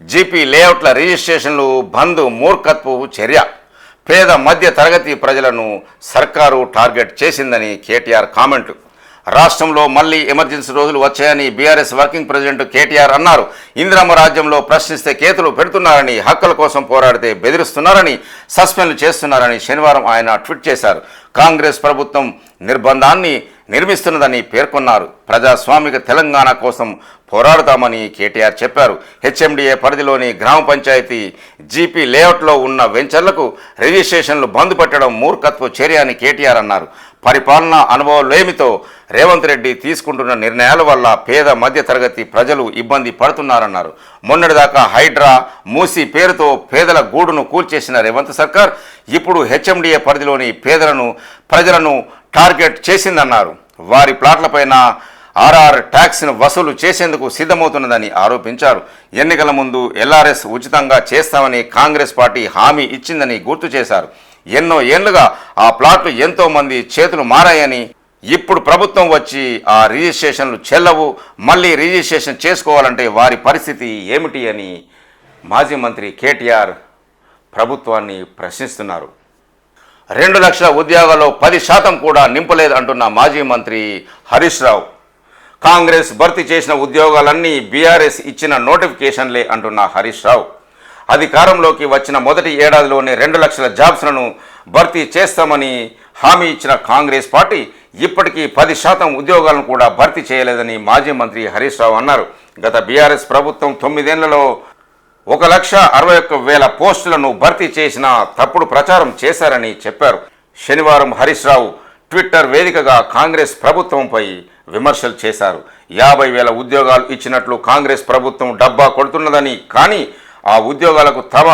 జీపీ లేఅవుట్ల రిజిస్ట్రేషన్లు బంద్ మూర్ఖత్వపు చర్య. పేద మధ్య తరగతి ప్రజలను సర్కారు టార్గెట్ చేసిందని కేటీఆర్ కామెంటు. రాష్ట్రంలో మళ్ళీ ఎమర్జెన్సీ రోజులు వచ్చాయని బీఆర్ఎస్ వర్కింగ్ ప్రెసిడెంట్ కేటీఆర్ అన్నారు. ఇందిరమ్మ రాజ్యంలో ప్రశ్నిస్తే కేతులు పెడుతున్నారని, హక్కుల కోసం పోరాడితే బెదిరిస్తున్నారని, సస్పెండ్ చేస్తున్నారని శనివారం ఆయన ట్వీట్ చేశారు. కాంగ్రెస్ ప్రభుత్వం నిర్బంధాన్ని నిర్మిస్తున్నదని పేర్కొన్నారు. ప్రజాస్వామిక తెలంగాణ కోసం పోరాడుతామని కేటీఆర్ చెప్పారు. హెచ్ఎండిఏ పరిధిలోని గ్రామ పంచాయతీ జీపీ లేఅవుట్లో ఉన్న వెంచర్లకు రిజిస్ట్రేషన్లు బంద్ పెట్టడం మూర్ఖత్వ చర్య అని కేటీఆర్ అన్నారు. పరిపాలనా అనుభవాలేమితో రేవంత్ రెడ్డి తీసుకుంటున్న నిర్ణయాల వల్ల పేద మధ్య తరగతి ప్రజలు ఇబ్బంది పడుతున్నారన్నారు. మొన్నటిదాకా హైడ్రా, మూసి పేరుతో పేదల గూడును కూల్చేసిన రేవంత్ సర్కార్ ఇప్పుడు హెచ్ఎండిఏ పరిధిలోని ప్రజలను టార్గెట్ చేసిందన్నారు. వారి ప్లాట్లపైన ఆర్ఆర్ ట్యాక్స్ను వసూలు చేసేందుకు సిద్ధమవుతున్నదని ఆరోపించారు. ఎన్నికల ముందు ఎల్ఆర్ఎస్ ఉచితంగా చేస్తామని కాంగ్రెస్ పార్టీ హామీ ఇచ్చిందని గుర్తు చేశారు. ఎన్నో ఏళ్లుగా ఆ ప్లాట్లు ఎంతో మంది చేతులు మారాయని, ఇప్పుడు ప్రభుత్వం వచ్చి ఆ రిజిస్ట్రేషన్లు చెల్లవు, మళ్ళీ రిజిస్ట్రేషన్ చేసుకోవాలంటే వారి పరిస్థితి ఏమిటి అని మాజీ మంత్రి కేటీఆర్ ప్రభుత్వాన్ని ప్రశ్నిస్తున్నారు. 2 లక్షల ఉద్యోగాల్లో 10% కూడా నింపలేదు అంటున్న మాజీ మంత్రి హరీష్ రావు. కాంగ్రెస్ భర్తీ చేసిన ఉద్యోగాలన్నీ బీఆర్ఎస్ ఇచ్చిన నోటిఫికేషన్లే అంటున్న హరీష్ రావు. అధికారంలోకి వచ్చిన మొదటి ఏడాదిలోనే 2 లక్షల జాబ్స్లను భర్తీ చేస్తామని హామీ ఇచ్చిన కాంగ్రెస్ పార్టీ ఇప్పటికీ 10% ఉద్యోగాలను కూడా భర్తీ చేయలేదని మాజీ మంత్రి హరీష్ రావు అన్నారు. గత బీఆర్ఎస్ ప్రభుత్వం 9 ఏళ్లలో 1,61,000 పోస్టులను భర్తీ చేసిన తప్పుడు ప్రచారం చేశారని చెప్పారు. శనివారం హరీష్ రావు ట్విట్టర్ వేదికగా కాంగ్రెస్ ప్రభుత్వంపై విమర్శలు చేశారు. 50,000 ఉద్యోగాలు ఇచ్చినట్లు కాంగ్రెస్ ప్రభుత్వం డబ్బా కొడుతున్నదని, కానీ ఆ ఉద్యోగాలకు తమ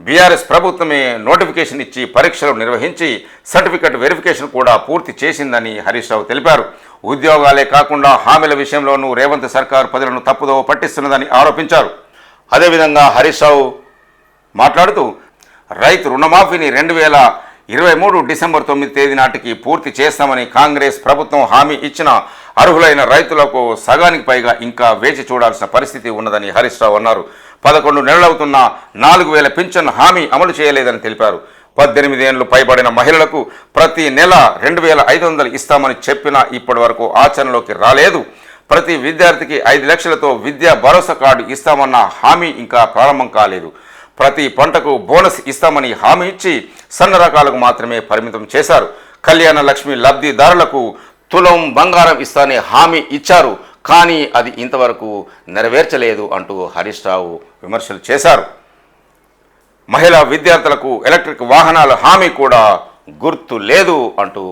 బీఆర్ఎస్ ప్రభుత్వమే నోటిఫికేషన్ ఇచ్చి పరీక్షలు నిర్వహించి సర్టిఫికెట్ వెరిఫికేషన్ కూడా పూర్తి చేసిందని హరీష్ రావు తెలిపారు. ఉద్యోగాలే కాకుండా హామీల విషయంలోనూ రేవంత్ సర్కార్ ప్రజలను తప్పుదోవ పట్టిస్తున్నదని ఆరోపించారు. అదేవిధంగా హరీష్ రావు మాట్లాడుతూ రైతు రుణమాఫీని 2023 డిసెంబర్ 9 తేదీ నాటికి పూర్తి చేస్తామని కాంగ్రెస్ ప్రభుత్వం హామీ ఇచ్చిన అర్హులైన రైతులకు సగానికి పైగా ఇంకా వేచి చూడాల్సిన పరిస్థితి ఉన్నదని హరీష్ రావు అన్నారు. 11 నెలలవుతున్న 4,000 పింఛన్ హామీ అమలు చేయలేదని తెలిపారు. 18 ఏళ్లు పైబడిన మహిళలకు ప్రతి నెల 2,500 ఇస్తామని చెప్పినా ఇప్పటి వరకు ఆచరణలోకి రాలేదు. ప్రతి విద్యార్థికి 5 లక్షలతో విద్యా భరోసా కార్డు ఇస్తామన్న హామీ ఇంకా ప్రారంభం కాలేదు. ప్రతి పంటకు బోనస్ ఇస్తామని హామీ ఇచ్చి సన్న రకాలకు మాత్రమే పరిమితం చేశారు. కళ్యాణ లక్ష్మి లబ్ధిదారులకు తులం బంగారం ఇస్తానే హామీ ఇచ్చారు, కానీ అది ఇంతవరకు నెరవేర్చలేదు అంటూ హరీష్ రావు విమర్శలు చేశారు. మహిళా విద్యార్థులకు ఎలక్ట్రిక్ వాహనాల హామీ కూడా గుర్తు లేదు అంటూ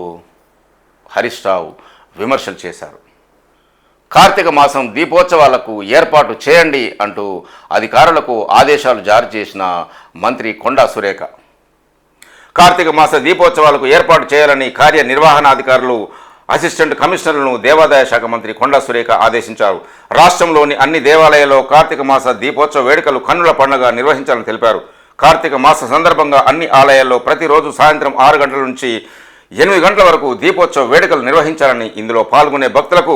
హరీష్ రావు విమర్శలు చేశారు. కార్తీక మాసం దీపోత్సవాలకు ఏర్పాటు చేయండి అంటూ అధికారులకు ఆదేశాలు జారీ చేసిన మంత్రి కొండా సురేఖ. కార్తీక మాస దీపోత్సవాలకు ఏర్పాటు చేయాలని కార్యనిర్వహణాధికారులు అసిస్టెంట్ కమిషనర్లను దేవాదాయ శాఖ మంత్రి కొండా సురేఖ ఆదేశించారు. రాష్ట్రంలోని అన్ని దేవాలయాల్లో కార్తీక మాస దీపోత్సవ వేడుకలు కన్నుల పండుగ నిర్వహించాలని తెలిపారు. కార్తీక మాస సందర్భంగా అన్ని ఆలయాల్లో ప్రతిరోజు సాయంత్రం 6 గంటల నుంచి 8 గంటల వరకు దీపోత్సవ వేడుకలు నిర్వహించాలని, ఇందులో పాల్గొనే భక్తులకు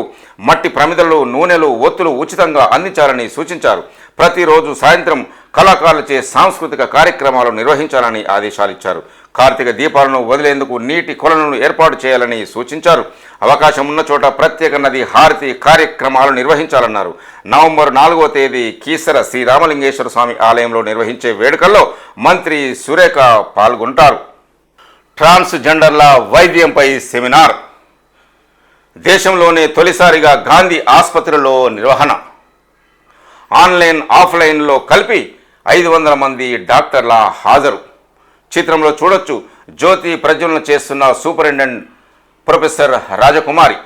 మట్టి ప్రమిదలు, నూనెలు, ఒత్తులు ఉచితంగా అందించాలని సూచించారు. ప్రతిరోజు సాయంత్రం కళాకారులచే సాంస్కృతిక కార్యక్రమాలు నిర్వహించాలని ఆదేశాలిచ్చారు. కార్తీక దీపాలను వదిలేందుకు నీటి కొలనులను ఏర్పాటు చేయాలని సూచించారు. అవకాశం ఉన్న చోట ప్రత్యేక నది హారతి కార్యక్రమాలు నిర్వహించాలన్నారు. నవంబర్ 4వ తేదీ కీసర శ్రీరామలింగేశ్వర స్వామి ఆలయంలో నిర్వహించే వేడుకల్లో మంత్రి సురేఖ పాల్గొంటారు. ట్రాన్స్జెండర్ల వైద్యంపై సెమినార్. దేశంలోనే తొలిసారిగా గాంధీ ఆసుపత్రిలో నిర్వహణ. ఆన్లైన్ ఆఫ్లైన్లో కలిపి 500 మంది డాక్టర్ల హాజరు. చిత్రంలో చూడొచ్చు జ్యోతి ప్రజ్వలన చేస్తున్న సూపరింటెండెంట్ ప్రొఫెసర్ రాజకుమారి.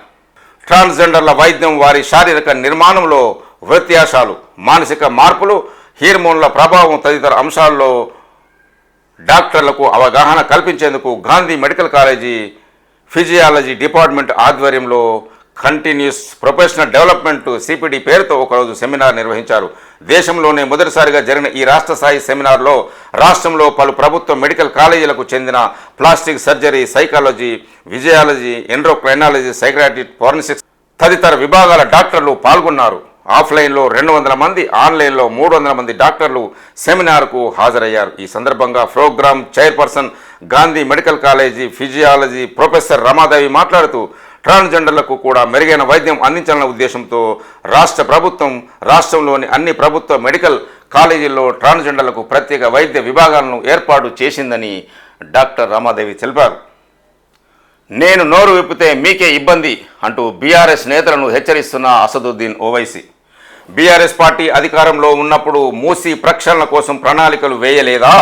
ట్రాన్స్జెండర్ల వైద్యం, వారి శారీరక నిర్మాణంలో వ్యత్యాసాలు, మానసిక మార్పులు, హార్మోన్ల ప్రభావం తదితర అంశాల్లో డాక్టర్లకు అవగాహన కల్పించేందుకు Gandhi medical college physiology department ఆధ్వర్యంలో కంటిన్యూస్ ప్రొఫెషనల్ డెవలప్మెంట్ సిపిడి పేరుతో ఒకరోజు సెమినార్ నిర్వహించారు. దేశంలోనే మొదటిసారిగా జరిగిన ఈ రాష్ట్ర స్థాయి సెమినార్లో రాష్ట్రంలో పలు ప్రభుత్వ మెడికల్ కాలేజీలకు చెందిన plastic surgery, psychology, physiology, endocrinology, psychiatry, forensics తదితర విభాగాల డాక్టర్లు పాల్గొన్నారు. ఆఫ్లైన్లో 200 మంది, ఆన్లైన్లో 300 మంది డాక్టర్లు సెమినార్కు హాజరయ్యారు. ఈ సందర్భంగా programme chairperson Gandhi medical college physiology professor Ramadevi మాట్లాడుతూ ట్రాన్స్జెండర్లకు కూడా మెరుగైన వైద్యం అందించాలన్న ఉద్దేశంతో రాష్ట్ర ప్రభుత్వం రాష్ట్రంలోని అన్ని ప్రభుత్వ మెడికల్ కాలేజీల్లో ట్రాన్స్జెండర్లకు ప్రత్యేక వైద్య విభాగాలను ఏర్పాటు చేసిందని డాక్టర్ రమాదేవి తెలిపారు. నేను నోరు విప్పితే మీకే ఇబ్బంది అంటూ బీఆర్ఎస్ నేతలను హెచ్చరిస్తున్న అసదుద్దీన్ ఓవైసీ. బీఆర్ఎస్ పార్టీ అధికారంలో ఉన్నప్పుడు మూసీ ప్రక్షాళన కోసం ప్రణాళికలు వేయలేదా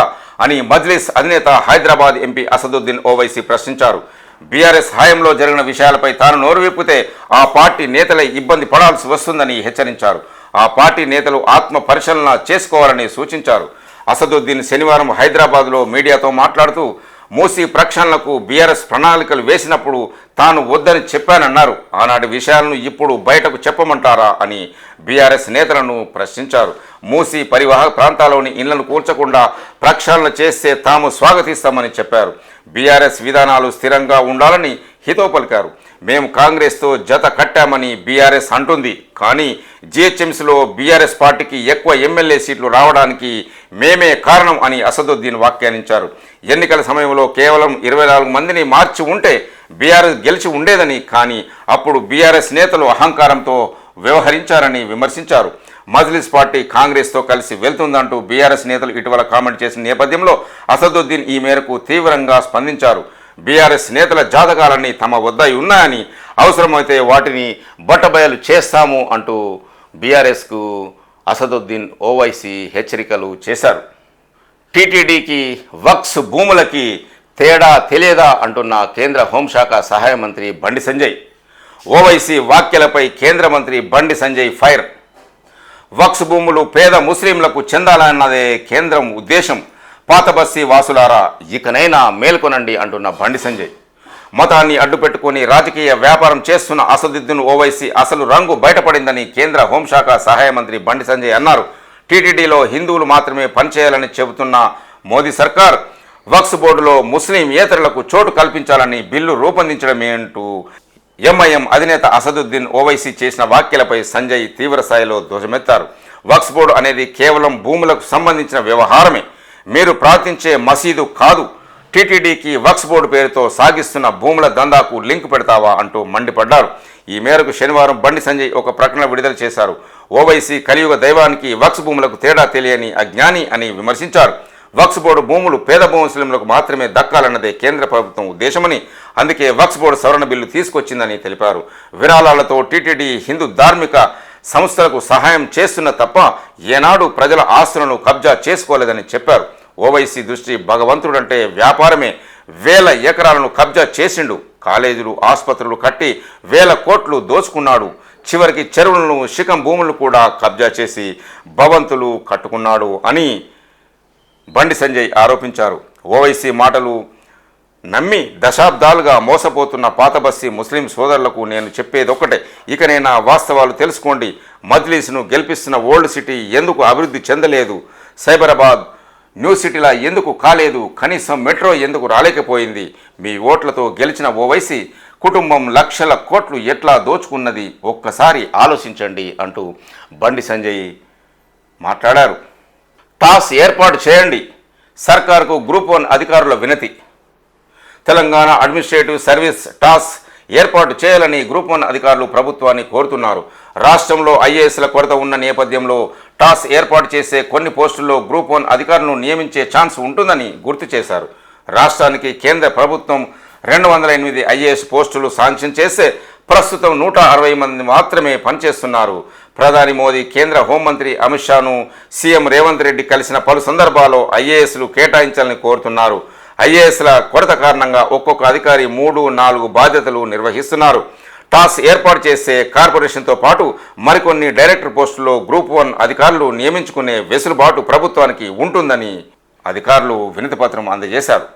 అని మజ్లిస్ అధినేత హైదరాబాద్ ఎంపీ అసదుద్దీన్ ఓవైసీ ప్రశ్నించారు. బీఆర్ఎస్ హయాంలో జరిగిన విషయాలపై తాను నోరు విప్పితే ఆ పార్టీ నేతలే ఇబ్బంది పడాల్సి వస్తుందని హెచ్చరించారు. ఆ పార్టీ నేతలు ఆత్మ పరిశీలన చేసుకోవాలని సూచించారు. అసదుద్దీన్ శనివారం హైదరాబాద్లో మీడియాతో మాట్లాడుతూ మూసీ ప్రక్షాళనకు బీఆర్ఎస్ ప్రణాళికలు వేసినప్పుడు తాను వద్దని చెప్పానన్నారు. ఆనాటి విషయాలను ఇప్పుడు బయటకు చెప్పమంటారా అని బీఆర్ఎస్ నేతలను ప్రశ్నించారు. మూసీ పరివాహక ప్రాంతాల్లోని ఇళ్లను కూల్చకుండా ప్రక్షాళన చేస్తే తాము స్వాగతిస్తామని చెప్పారు. బీఆర్ఎస్ విధానాలు స్థిరంగా ఉండాలని హితవు పలికారు. మేము కాంగ్రెస్తో జత కట్టామని బీఆర్ఎస్ అంటుంది, కానీ జీహెచ్ఎంసీలో బీఆర్ఎస్ పార్టీకి ఎక్కువ ఎమ్మెల్యే సీట్లు రావడానికి మేమే కారణం అని అసదుద్దీన్ వ్యాఖ్యానించారు. ఎన్నికల సమయంలో కేవలం 24 మందిని మార్చి ఉంటే బీఆర్ఎస్ గెలిచి ఉండేదని, కానీ అప్పుడు బీఆర్ఎస్ నేతలు అహంకారంతో వ్యవహరించారని విమర్శించారు. మజ్లిస్ పార్టీ కాంగ్రెస్తో కలిసి వెళ్తుందంటూ బీఆర్ఎస్ నేతలు ఇటీవల కామెంట్ చేసిన నేపథ్యంలో అసదుద్దీన్ ఈ మేరకు తీవ్రంగా స్పందించారు. బీఆర్ఎస్ నేతల జాతకాలన్నీ తమ వద్ద ఉన్నాయని, అవసరమైతే వాటిని బట్టబయలు చేస్తాము అంటూ బీఆర్ఎస్కు అసదుద్దీన్ ఓవైసీ హెచ్చరికలు చేశారు. టీటీడీకి వక్స్ భూములకి తేడా తెలియదా అంటున్న కేంద్ర హోంశాఖ సహాయ మంత్రి బండి సంజయ్. ఓవైసీ వ్యాఖ్యలపై కేంద్ర మంత్రి బండి సంజయ్ ఫైర్. వక్స్ భూములు పేద ముస్లింలకు చెందాలన్నదే కేంద్రం ఉద్దేశం. పాత బస్తీ వాసులారా, ఇకనైనా మేల్కొనండి అంటున్న బండి సంజయ్. మతాన్ని అడ్డుపెట్టుకుని రాజకీయ వ్యాపారం చేస్తున్న అసదుద్దీన్ ఓవైసీ అసలు రంగు బయటపడిందని కేంద్ర హోంశాఖ సహాయ మంత్రి బండి సంజయ్ అన్నారు. టీటీడీలో హిందువులు మాత్రమే పనిచేయాలని చెబుతున్న మోదీ సర్కార్ వక్స్ బోర్డులో ముస్లింయేతరులకు చోటు కల్పించాలని బిల్లు రూపొందించడమే అంటూ ఎంఐఎం అధినేత అసదుద్దీన్ ఓవైసీ చేసిన వ్యాఖ్యలపై సంజయ్ తీవ్రస్థాయిలో ధ్వజమెత్తారు. వక్స్ బోర్డు అనేది కేవలం భూములకు సంబంధించిన వ్యవహారమే, మీరు ప్రార్థించే మసీదు కాదు. టీటీడీకి వక్స్ బోర్డు పేరుతో సాగిస్తున్న భూముల దందాకు లింక్ పెడతావా అంటూ మండిపడ్డారు. ఈ మేరకు శనివారం బండి సంజయ్ ఒక ప్రకటన విడుదల చేశారు. ఓవైసీ కలియుగ దైవానికి వక్స్ భూములకు తేడా తెలియని అజ్ఞాని అని విమర్శించారు. వక్స్ బోర్డు భూములు పేద ముస్లింలకు మాత్రమే దక్కాలన్నదే కేంద్ర ప్రభుత్వం ఉద్దేశమని, అందుకే వక్స్ బోర్డు సవరణ బిల్లు తీసుకొచ్చిందని తెలిపారు. విరాళాలతో టీటీడీ హిందూ ధార్మిక సంస్థలకు సహాయం చేస్తున్న తప్ప ఏనాడు ప్రజల ఆస్తులను కబ్జా చేసుకోలేదని చెప్పారు. ఓవైసీ దృష్టి భగవంతుడంటే వ్యాపారమే. 1000 ఎకరాలను కబ్జా చేసిండు. కాలేజీలు, ఆసుపత్రులు కట్టి 1000 కోట్లు దోచుకున్నాడు. చివరికి చెరువులను శిఖం భూములు కూడా కబ్జా చేసి భవంతులు కట్టుకున్నాడు అని బండి సంజయ్ ఆరోపించారు. ఓవైసీ మాటలు నమ్మి దశాబ్దాలుగా మోసపోతున్న పాత బస్తీ ముస్లిం సోదరులకు నేను చెప్పేది ఒక్కటే, ఇకనైనా వాస్తవాలు తెలుసుకోండి. మజ్లీస్ను గెలిపిస్తున్న ఓల్డ్ సిటీ ఎందుకు అభివృద్ధి చెందలేదు? సైబరాబాద్ న్యూ సిటీలా ఎందుకు కాలేదు? కనీసం మెట్రో ఎందుకు రాలేకపోయింది? మీ ఓట్లతో గెలిచిన ఓవైసీ కుటుంబం లక్షల కోట్లు ఎట్లా దోచుకున్నది ఒక్కసారి ఆలోచించండి అంటూ బండి సంజయ్ మాట్లాడారు. టాస్ ఏర్పాటు చేయండి, సర్కార్కు గ్రూప్ 1 అధికారుల వినతి. తెలంగాణ అడ్మినిస్ట్రేటివ్ సర్వీస్ టాస్ ఏర్పాటు చేయాలని గ్రూప్ 1 అధికారులు ప్రభుత్వాన్ని కోరుతున్నారు. రాష్ట్రంలో ఐఏఎస్ల కొరత ఉన్న నేపథ్యంలో టాస్ ఏర్పాటు చేసే కొన్ని పోస్టుల్లో గ్రూప్ 1 అధికారులను నియమించే ఛాన్స్ ఉంటుందని గుర్తు చేశారు. రాష్ట్రానికి కేంద్ర ప్రభుత్వం 208 ఐఏఎస్ పోస్టులు శాంక్షన్ చేస్తే ప్రస్తుతం 160 మంది మాత్రమే పనిచేస్తున్నారు. ప్రధాని మోదీ కేంద్ర హోంమంత్రి అమిత్ షాను సీఎం రేవంత్ రెడ్డి కలిసిన పలు సందర్భాల్లో ఐఏఎస్లు కేటాయించాలని కోరుతున్నారు. ఐఏఎస్ల కొరత కారణంగా ఒక్కొక్క అధికారి 3-4 బాధ్యతలు నిర్వహిస్తున్నారు. టాస్ ఏర్పాటు చేసే కార్పొరేషన్తో పాటు మరికొన్ని డైరెక్టర్ పోస్టుల్లో గ్రూప్ 1 అధికారులు నియమించుకునే వెసులుబాటు ప్రభుత్వానికి ఉంటుందని అధికారులు వినతిపత్రం అందజేశారు.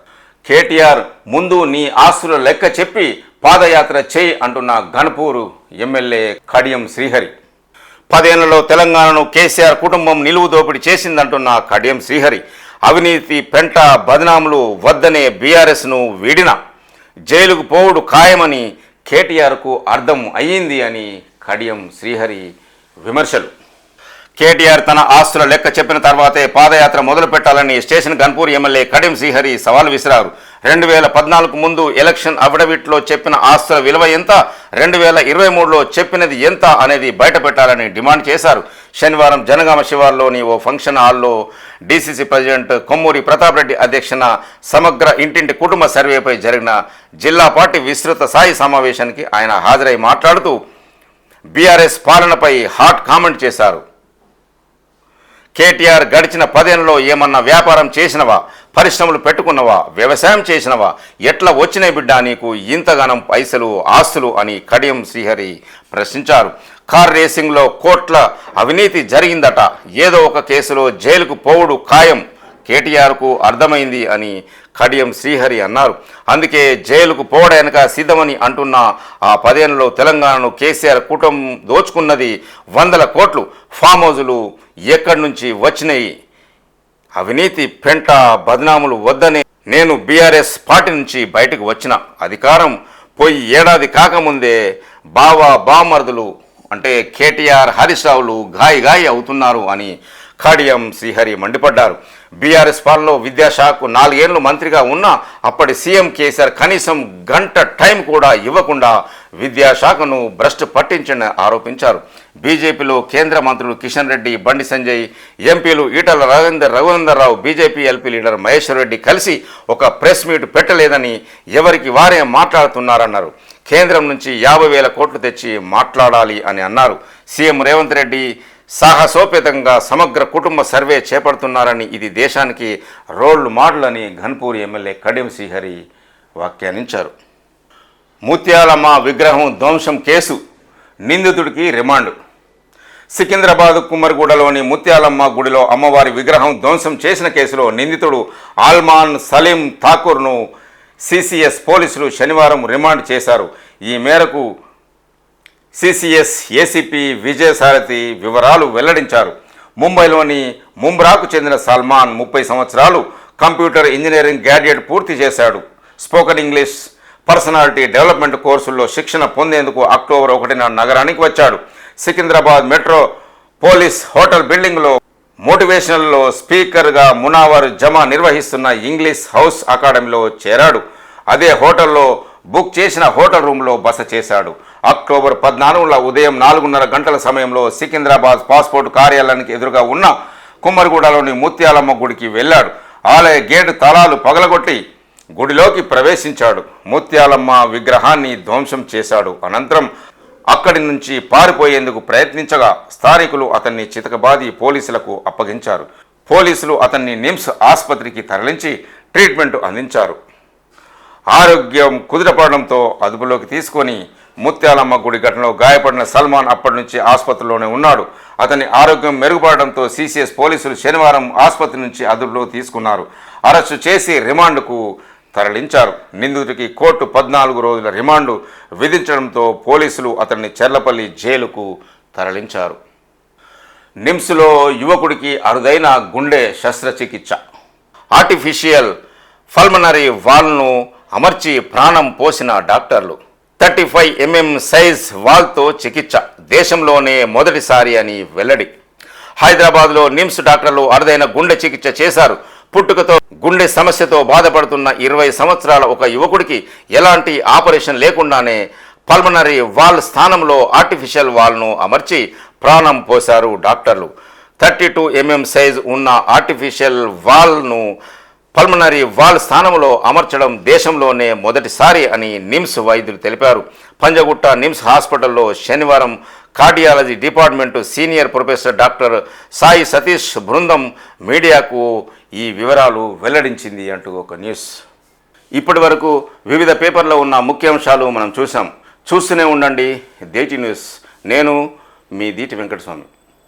కేటీఆర్ ముందు నీ ఆస్తుల లెక్క చెప్పి పాదయాత్ర చేయి అంటున్న ఘనపూర్ ఎమ్మెల్యే కడియం శ్రీహరి. 10 ఏళ్లలో తెలంగాణను కేసీఆర్ కుటుంబం నిలువు దోపిడీ చేసిందంటున్న కడియం శ్రీహరి అవినీతి పెంట బదనాములు వద్దనే బీఆర్ఎస్ను వీడిన జైలుకు పోవుడు ఖాయమని కేటీఆర్కు అర్థం అయ్యింది అని కడియం శ్రీహరి విమర్శలు. కేటీఆర్ తన ఆస్తుల లెక్క చెప్పిన తర్వాతే పాదయాత్ర మొదలు పెట్టాలని స్టేషన్ గన్పూర్ ఎమ్మెల్యే కడియం శ్రీహరి సవాల్ విసిరారు. 2014 ముందు ఎలక్షన్ అఫిడవిట్లో చెప్పిన ఆస్తుల విలువ ఎంత, 2023లో చెప్పినది ఎంత అనేది బయట పెట్టాలని డిమాండ్ చేశారు. శనివారం జనగామ శివార్లోని ఓ ఫంక్షన్ హాల్లో డీసీసీ ప్రెసిడెంట్ కొమ్మూరి ప్రతాప్ రెడ్డి అధ్యక్షన సమగ్ర ఇంటింటి కుటుంబ సర్వేపై జరిగిన జిల్లా పార్టీ విస్తృత స్థాయి సమావేశానికి ఆయన హాజరై మాట్లాడుతూ బీఆర్ఎస్ పాలనపై హాట్ కామెంట్ చేశారు. కేటీఆర్ గడిచిన 10 ఏళ్లలో ఏమన్నా వ్యాపారం చేసినవా, పరిశ్రమలు పెట్టుకున్నవా, వ్యవసాయం చేసినవా, ఎట్లా వచ్చినాయి బిడ్డ నీకు ఇంతగానం పైసలు ఆస్తులు అని కడియం శ్రీహరి ప్రశ్నించారు. కార్ రేసింగ్లో కోట్ల అవినీతి జరిగిందట, ఏదో ఒక కేసులో జైలుకు పోవుడు ఖాయం కేటీఆర్కు అర్థమైంది అని కడియం శ్రీహరి అన్నారు. అందుకే జైలుకు పోవడానికి సిద్ధమని అంటున్న ఆ 10 ఏళ్లలో తెలంగాణను కేసీఆర్ కుటుంబం దోచుకున్నది 100 కోట్లు. ఫామ్ హౌజులు ఎక్కడి నుంచి వచ్చినాయి? అవినీతి పెంట బదనాములు వద్దనే నేను బీఆర్ఎస్ పార్టీ నుంచి బయటకు వచ్చిన, అధికారం పోయి ఏడాది కాకముందే బామర్దులు అంటే కేటీఆర్ హరీష్ రావులు గాయి అవుతున్నారు అని కడియం శ్రీహరి మండిపడ్డారు. బీఆర్ఎస్ పాలనలో విద్యాశాఖకు 4 ఏళ్లు మంత్రిగా ఉన్న అప్పటి సీఎం కేసీఆర్ కనీసం గంట టైం కూడా ఇవ్వకుండా విద్యాశాఖను భ్రష్టు పట్టించని ఆరోపించారు. బీజేపీలో కేంద్ర మంత్రులు కిషన్ రెడ్డి, బండి సంజయ్, ఎంపీలు Etela Raghunandan Rao, BJP LP leader Maheshwar Reddy కలిసి ఒక ప్రెస్ మీట్ పెట్టలేదని ఎవరికి వారే మాట్లాడుతున్నారన్నారు. కేంద్రం నుంచి 50,000 కోట్లు తెచ్చి మాట్లాడాలి అని అన్నారు. సీఎం రేవంత్ రెడ్డి సాహసోపేతంగా సమగ్ర కుటుంబ సర్వే చేపడుతున్నారని, ఇది దేశానికి రోల్ మోడల్ అని ఘన్పూర్ ఎమ్మెల్యే కడియం శ్రీహరి వ్యాఖ్యానించారు. ముత్యాలమ్మ విగ్రహం ధ్వంసం కేసు, నిందితుడికి రిమాండ్. సికింద్రాబాద్ కుమ్మరిగూడలోని ముత్యాలమ్మ గుడిలో అమ్మవారి విగ్రహం ధ్వంసం చేసిన కేసులో నిందితుడు ఆల్మాన్ సలీం ఠాకూర్ను సిసిఎస్ పోలీసులు శనివారం రిమాండ్ చేశారు. ఈ మేరకు సిసిఎస్ ఏసీపీ విజయసారథి వివరాలు వెల్లడించారు. ముంబైలోని ముంబ్రాకు చెందిన సల్మాన్ 30 సంవత్సరాలు, కంప్యూటర్ ఇంజనీరింగ్ గ్రాడ్యుయేట్ పూర్తి చేశాడు. స్పోకెన్ ఇంగ్లీష్, పర్సనాలిటీ డెవలప్మెంట్ కోర్సుల్లో శిక్షణ పొందేందుకు అక్టోబర్ 1న నగరానికి వచ్చాడు. సికింద్రాబాద్ మెట్రో పోలీస్ హోటల్ బిల్డింగ్లో మోటివేషనల్లో స్పీకర్గా మునావర్ జమా నిర్వహిస్తున్న ఇంగ్లీష్ హౌస్ అకాడమీలో చేరాడు. అదే హోటల్లో బుక్ చేసిన హోటల్ రూమ్లో బస చేశాడు. అక్టోబర్ 14న ఉదయం 4:30 గంటల సమయంలో సికింద్రాబాద్ పాస్పోర్ట్ కార్యాలయానికి ఎదురుగా ఉన్న కుమ్మరిగూడలోని ముత్యాలమ్మ గుడికి వెళ్ళాడు. ఆలయ గేటు తాళాలు పగలగొట్టి గుడిలోకి ప్రవేశించాడు. ముత్యాలమ్మ విగ్రహాన్ని ధ్వంసం చేశాడు. అనంతరం అక్కడి నుంచి పారిపోయేందుకు ప్రయత్నించగా స్థానికులు అతన్ని చితకబాది పోలీసులకు అప్పగించారు. పోలీసులు అతన్ని నిమ్స్ ఆసుపత్రికి తరలించి ట్రీట్మెంట్ అందించారు. ఆరోగ్యం కుదుటపడడంతో అదుపులోకి తీసుకొని ముత్యాలమ్మ గుడి ఘటనలో గాయపడిన సల్మాన్ అప్పటి నుంచి ఆసుపత్రిలోనే ఉన్నాడు. అతని ఆరోగ్యం మెరుగుపడడంతో సిసిఎస్ పోలీసులు శనివారం ఆసుపత్రి నుంచి అదుపులో తీసుకున్నారు. అరెస్టు చేసి రిమాండ్కు తరలించారు. నిందితుడికి కోర్టు 14 రోజుల రిమాండ్ విధించడంతో పోలీసులు అతన్ని చెర్లపల్లి జైలుకు తరలించారు. నిమ్స్లో యువకుడికి అరుదైన గుండె శస్త్రచికిత్స. ఆర్టిఫిషియల్ పల్మనరీ వాల్ను అమర్చి ప్రాణం పోసిన డాక్టర్లు. 35 mm సైజ్ వాల్తో చికిత్స దేశంలోనే మొదటిసారి అని వెల్లడి. హైదరాబాద్లో నిమ్స్ డాక్టర్లు అరుదైన గుండె చికిత్స చేశారు. పుట్టుకతో గుండె సమస్యతో బాధపడుతున్న 20 సంవత్సరాల ఒక యువకుడికి ఎలాంటి ఆపరేషన్ లేకుండానే పల్మనరీ వాల్ స్థానంలో ఆర్టిఫిషియల్ వాల్ను అమర్చి ప్రాణం పోశారు డాక్టర్లు. 32 mm సైజ్ ఉన్న ఆర్టిఫిషియల్ వాల్ను పల్మనరీ వాల్ స్థానంలో అమర్చడం దేశంలోనే మొదటిసారి అని నిమ్స్ వైద్యులు తెలిపారు. పంజగుట్ట నిమ్స్ హాస్పిటల్లో శనివారం cardiology department senior professor doctor Sai Satish బృందం మీడియాకు ఈ వివరాలు వెల్లడించింది అంటూ ఒక న్యూస్. ఇప్పటి వరకు వివిధ పేపర్లో ఉన్న ముఖ్యాంశాలు మనం చూసాం. చూస్తూనే ఉండండి దేటి న్యూస్. నేను మీ దీటి వెంకటస్వామి.